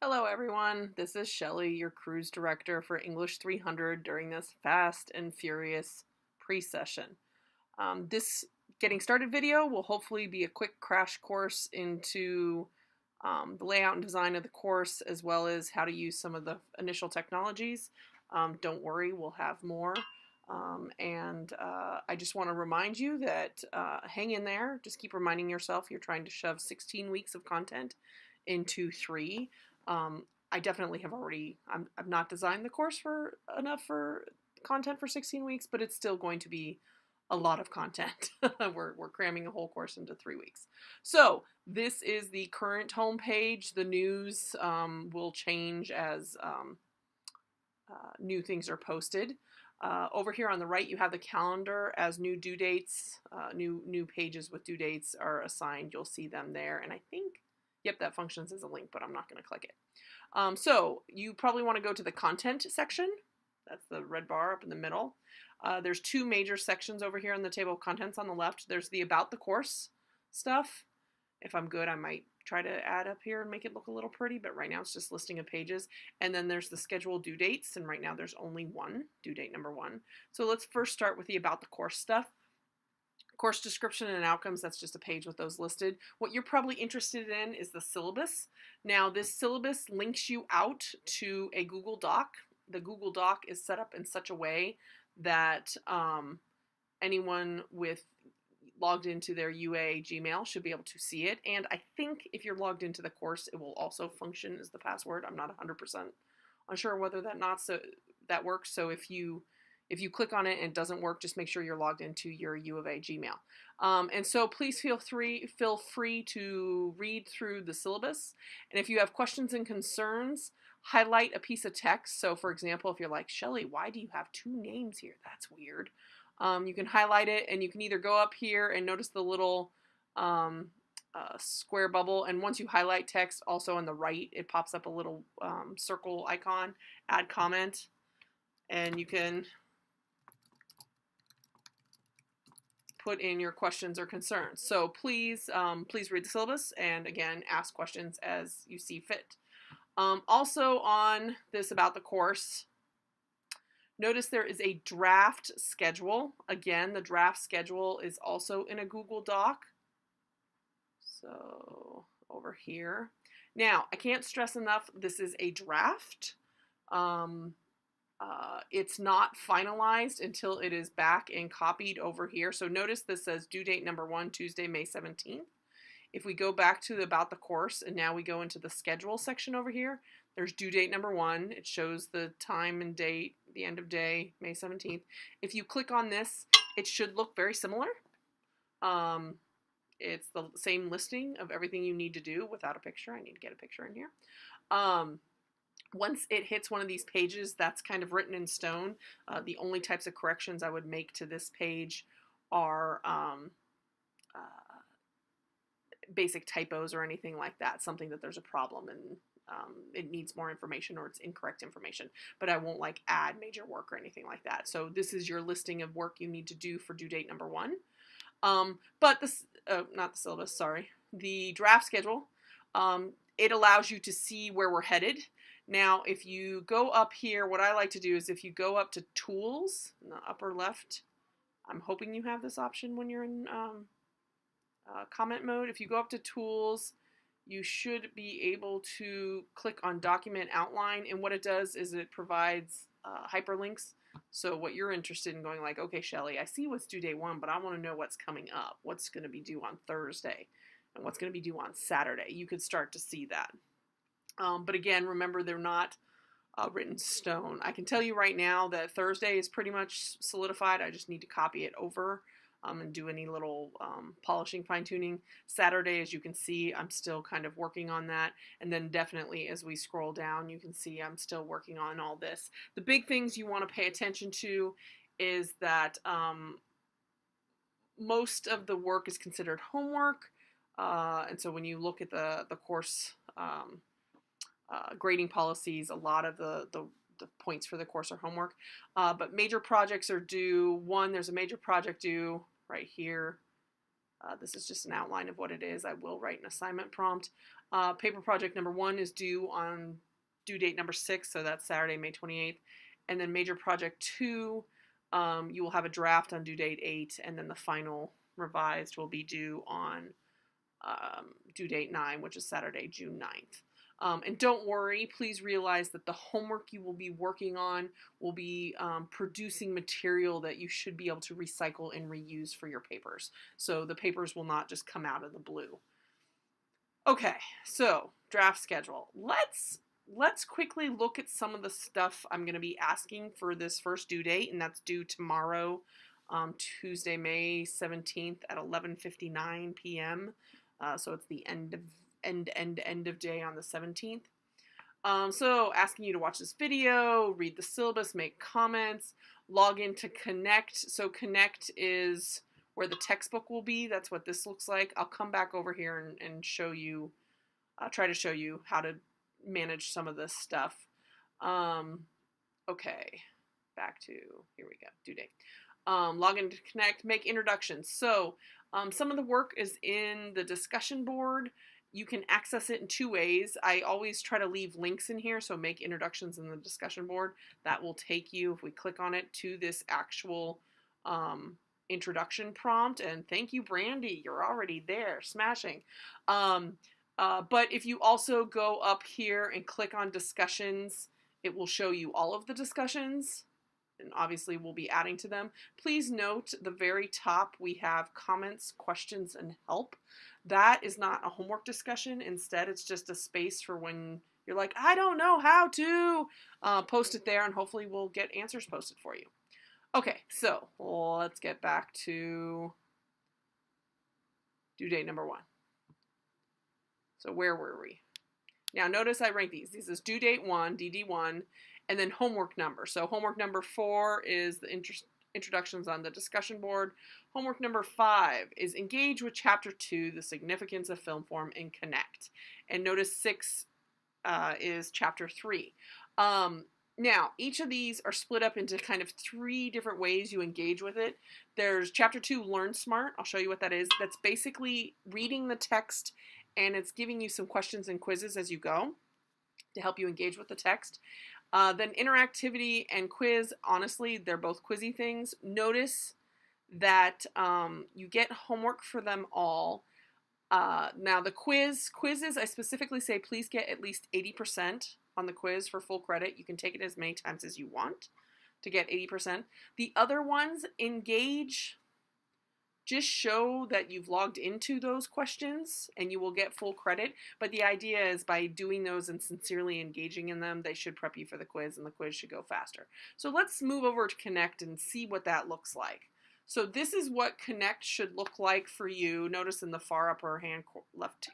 Hello everyone, this is Shelley, your cruise director for English 300 during this fast and furious pre-session. This getting started video will hopefully be a quick crash course into the layout and design of the course, as well as how to use some of the initial technologies. Don't worry, we'll have more. I just want to remind you that hang in there. Just keep reminding yourself you're trying to shove 16 weeks of content into 3. I definitely have already, I've not designed the course for enough for content for 16 weeks, but it's still going to be a lot of content. we're cramming a whole course into 3 weeks. So this is the current homepage. The news will change as new things are posted. Over here on the right, you have the calendar as new due dates, new pages with due dates are assigned. You'll see them there. And I think, yep, that functions as a link, but I'm not going to click it. So you probably want to go to the content section. That's the red bar up in the middle. There's 2 major sections over here in the table of contents on the left. There's the about the course stuff. If I'm good, I might try to add up here and make it look a little pretty, but right now it's just listing of pages. And then there's the scheduled due dates, and right now there's only one, due date number 1. So let's first start with the about the course stuff. Course description and outcomes, that's just a page with those listed. What you're probably interested in is the syllabus. Now this syllabus links you out to a Google Doc. The Google Doc is set up in such a way that anyone with logged into their UA Gmail should be able to see it. And I think if you're logged into the course, it will also function as the password. I'm not 100% unsure whether that works. So if you click on it and it doesn't work, just make sure you're logged into your U of A Gmail. And so please feel free to read through the syllabus. And if you have questions and concerns, highlight a piece of text. So for example, if you're like, Shelley, why do you have 2 names here? That's weird. You can highlight it, and you can either go up here and notice the little square bubble, and once you highlight text, also on the right, it pops up a little circle icon, add comment, and you can put in your questions or concerns. So please read the syllabus, and again, ask questions as you see fit. Also on this about the course, notice there is a draft schedule. Again, the draft schedule is also in a Google Doc. So over here. Now, I can't stress enough, this is a draft. It's not finalized until it is back and copied over here. So notice this says due date number 1, Tuesday, May 17th. If we go back to about the course and now we go into the schedule section over here, there's due date number 1. It shows the time and date, the end of day, May 17th. If you click on this, it should look very similar. It's the same listing of everything you need to do without a picture. I need to get a picture in here. Once it hits one of these pages, that's kind of written in stone. The only types of corrections I would make to this page are basic typos or anything like that, something that there's a problem and it needs more information or it's incorrect information, but I won't like add major work or anything like that. So this is your listing of work you need to do for due date number 1. But this, not the syllabus, sorry, the draft schedule, it allows you to see where we're headed. Now, if you go up here, what I like to do is if you go up to tools in the upper left, I'm hoping you have this option when you're in comment mode. If you go up to tools, you should be able to click on document outline, and what it does is it provides hyperlinks. So what you're interested in going like, okay, Shelley, I see what's due day 1, but I want to know what's coming up, what's going to be due on Thursday, and what's going to be due on Saturday. You could start to see that. But again, remember, they're not written stone. I can tell you right now that Thursday is pretty much solidified. I just need to copy it over and do any little polishing, fine-tuning. Saturday, as you can see, I'm still kind of working on that. And then definitely as we scroll down, you can see I'm still working on all this. The big things you want to pay attention to is that most of the work is considered homework. And so when you look at the course grading policies, a lot of the points for the course are homework. But major projects are due. There's a major project due right here. This is just an outline of what it is. I will write an assignment prompt. Paper project number 1 is due on due date number 6, so that's Saturday, May 28th. And then major project 2, you will have a draft on due date 8, and then the final revised will be due on due date 9, which is Saturday, June 9th. And don't worry, please realize that the homework you will be working on will be producing material that you should be able to recycle and reuse for your papers. So the papers will not just come out of the blue. Okay, so draft schedule. Let's quickly look at some of the stuff I'm going to be asking for this first due date, and that's due tomorrow, Tuesday, May 17th at 11:59 p.m. So it's the end of day on the 17th. So asking you to watch this video, read the syllabus, make comments, log into Connect. So Connect is where the textbook will be. That's what this looks like. I'll come back over here and show you, try to show you how to manage some of this stuff. Okay, back to, here we go, due date. Log into Connect, make introductions. So some of the work is in the discussion board. You can access it in 2 ways. I always try to leave links in here, so make introductions in the discussion board. That will take you, if we click on it, to this actual introduction prompt. And thank you, Brandy, you're already there, smashing. But if you also go up here and click on discussions, it will show you all of the discussions, and obviously we'll be adding to them. Please note the very top we have comments, questions, and help. That is not a homework discussion. Instead, it's just a space for when you're like, I don't know how to, post it there, and hopefully we'll get answers posted for you. Okay, so let's get back to due date number 1. So where were we? Now notice I rank these. This is due date 1, DD1, and then homework number. So homework number 4 is the introductions on the discussion board. Homework number 5 is engage with chapter 2, the significance of film form, and connect. And notice 6 is chapter 3. Now, each of these are split up into kind of 3 different ways you engage with it. There's chapter 2, Learn Smart. I'll show you what that is. That's basically reading the text, and it's giving you some questions and quizzes as you go to help you engage with the text. Then interactivity and quiz, honestly, they're both quizzy things. Notice that you get homework for them all. Now the quizzes, I specifically say please get at least 80% on the quiz for full credit. You can take it as many times as you want to get 80%. The other ones, engage. Just show that you've logged into those questions and you will get full credit. But the idea is by doing those and sincerely engaging in them, they should prep you for the quiz, and the quiz should go faster. So let's move over to Connect and see what that looks like. So this is what Connect should look like for you. Notice in the far upper hand left,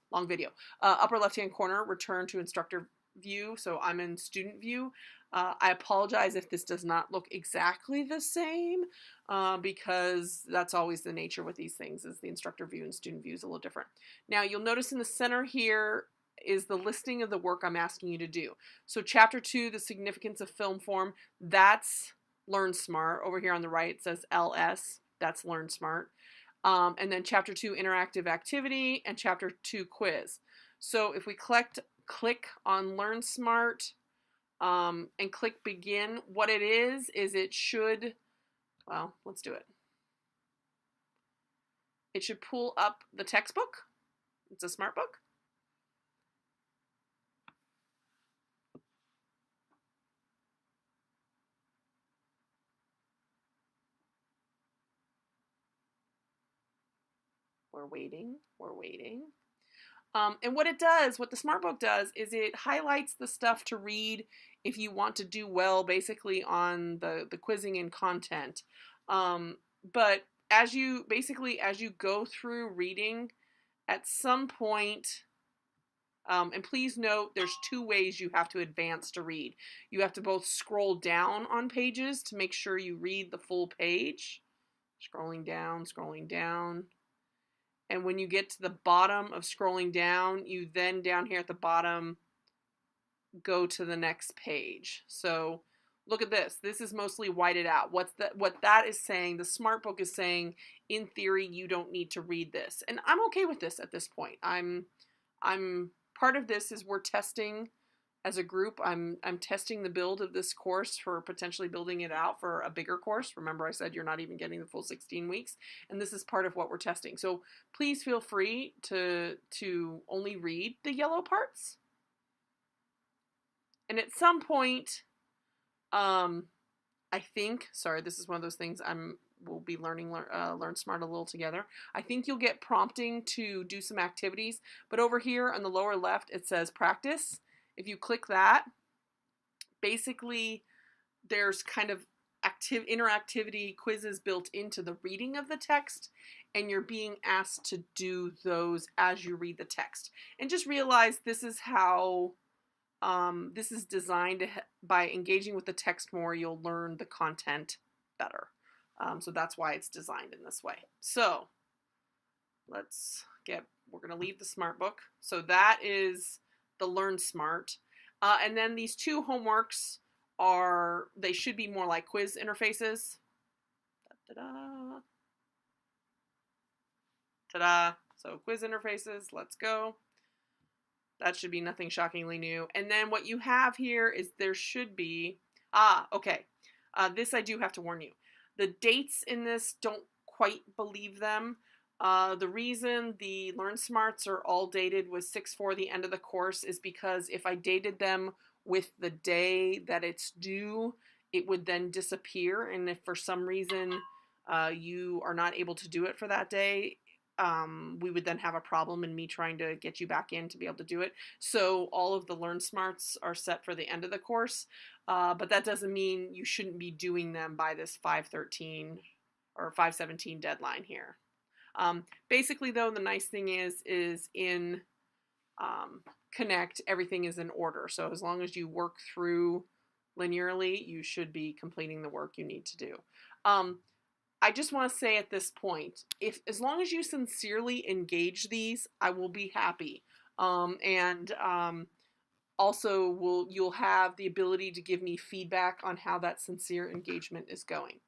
long video, upper left hand corner, return to instructor view. So I'm in student view. I apologize if this does not look exactly the same, because that's always the nature with these things, is the instructor view and student view is a little different. Now you'll notice in the center here is the listing of the work I'm asking you to do. So chapter 2, the significance of film form, that's Learn Smart. Over here on the right it says LS, that's Learn Smart. And then chapter 2, interactive activity, and chapter 2, quiz. So if we click on Learn Smart, and click begin, what it is it should, well, let's do it. It should pull up the textbook. It's a smart book. We're waiting. And what it does, what the smart book does, is it highlights the stuff to read if you want to do well, basically on the quizzing and content. But as you go through reading, at some point, and please note, there's 2 ways you have to advance to read. You have to both scroll down on pages to make sure you read the full page. Scrolling down. And when you get to the bottom of scrolling down, you then down here at the bottom go to the next page. So look at this. This is mostly whited out. What that is saying, the smart book is saying, in theory, you don't need to read this. And I'm okay with this at this point. I'm part of this is we're testing as a group. I'm testing the build of this course for potentially building it out for a bigger course. Remember I said you're not even getting the full 16 weeks, and this is part of what we're testing. So please feel free to only read the yellow parts. And at some point, I think, sorry, this is one of those things we'll be learning Learn Smart a little together. I think you'll get prompting to do some activities, but over here on the lower left it says practice. If you click that, basically there's kind of interactivity quizzes built into the reading of the text, and you're being asked to do those as you read the text. And just realize this is how this is designed to, by engaging with the text more, you'll learn the content better. So that's why it's designed in this way. So we're going to leave the Smart Book. So that is the Learn Smart. And then these two homeworks they should be more like quiz interfaces. Ta-da. Ta-da. So quiz interfaces, let's go. That should be nothing shockingly new. And then what you have here is there should be, okay. This I do have to warn you. The dates in this, don't quite believe them. The reason the Learn Smarts are all dated with 6/4, the end of the course, is because if I dated them with the day that it's due, it would then disappear. And if for some reason you are not able to do it for that day, we would then have a problem in me trying to get you back in to be able to do it. So all of the Learn Smarts are set for the end of the course, but that doesn't mean you shouldn't be doing them by this 5/13 or 5/17 deadline here. Basically though, the nice thing is in Connect, everything is in order. So as long as you work through linearly, you should be completing the work you need to do. I just want to say at this point, as long as you sincerely engage these, I will be happy. Also you'll have the ability to give me feedback on how that sincere engagement is going.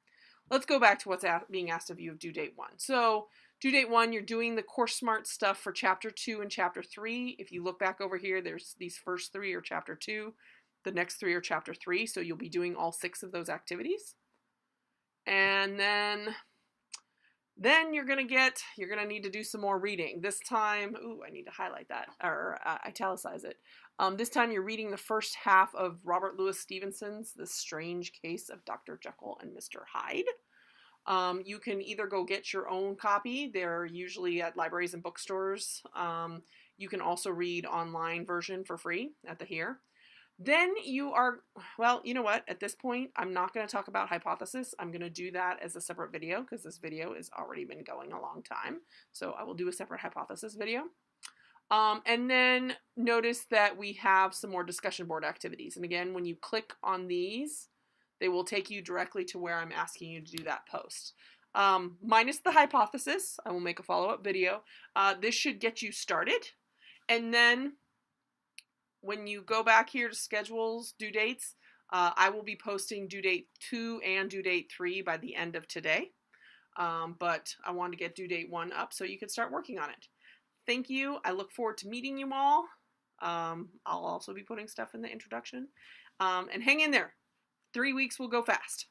Let's go back to what's being asked of you of due date 1. So due date 1, you're doing the Course Smart stuff for chapter 2 and chapter 3. If you look back over here, there's these first 3 are chapter 2. The next 3 are chapter 3. So you'll be doing all 6 of those activities. And then you're going to need to do some more reading. This time, I need to highlight that or italicize it. This time you're reading the first half of Robert Louis Stevenson's The Strange Case of Dr. Jekyll and Mr. Hyde. You can either go get your own copy. They're usually at libraries and bookstores. You can also read online version for free at the here. Then you are, well, you know what? At this point, I'm not going to talk about hypothesis. I'm going to do that as a separate video because this video has already been going a long time. So I will do a separate hypothesis video. And then notice that we have some more discussion board activities. And again, when you click on these, they will take you directly to where I'm asking you to do that post. Minus the hypothesis, I will make a follow-up video. This should get you started. And then when you go back here to schedules, due dates, I will be posting due date 2 and due date 3 by the end of today. But I wanted to get due date 1 up so you can start working on it. Thank you. I look forward to meeting you all. I'll also be putting stuff in the introduction. And hang in there. 3 weeks will go fast.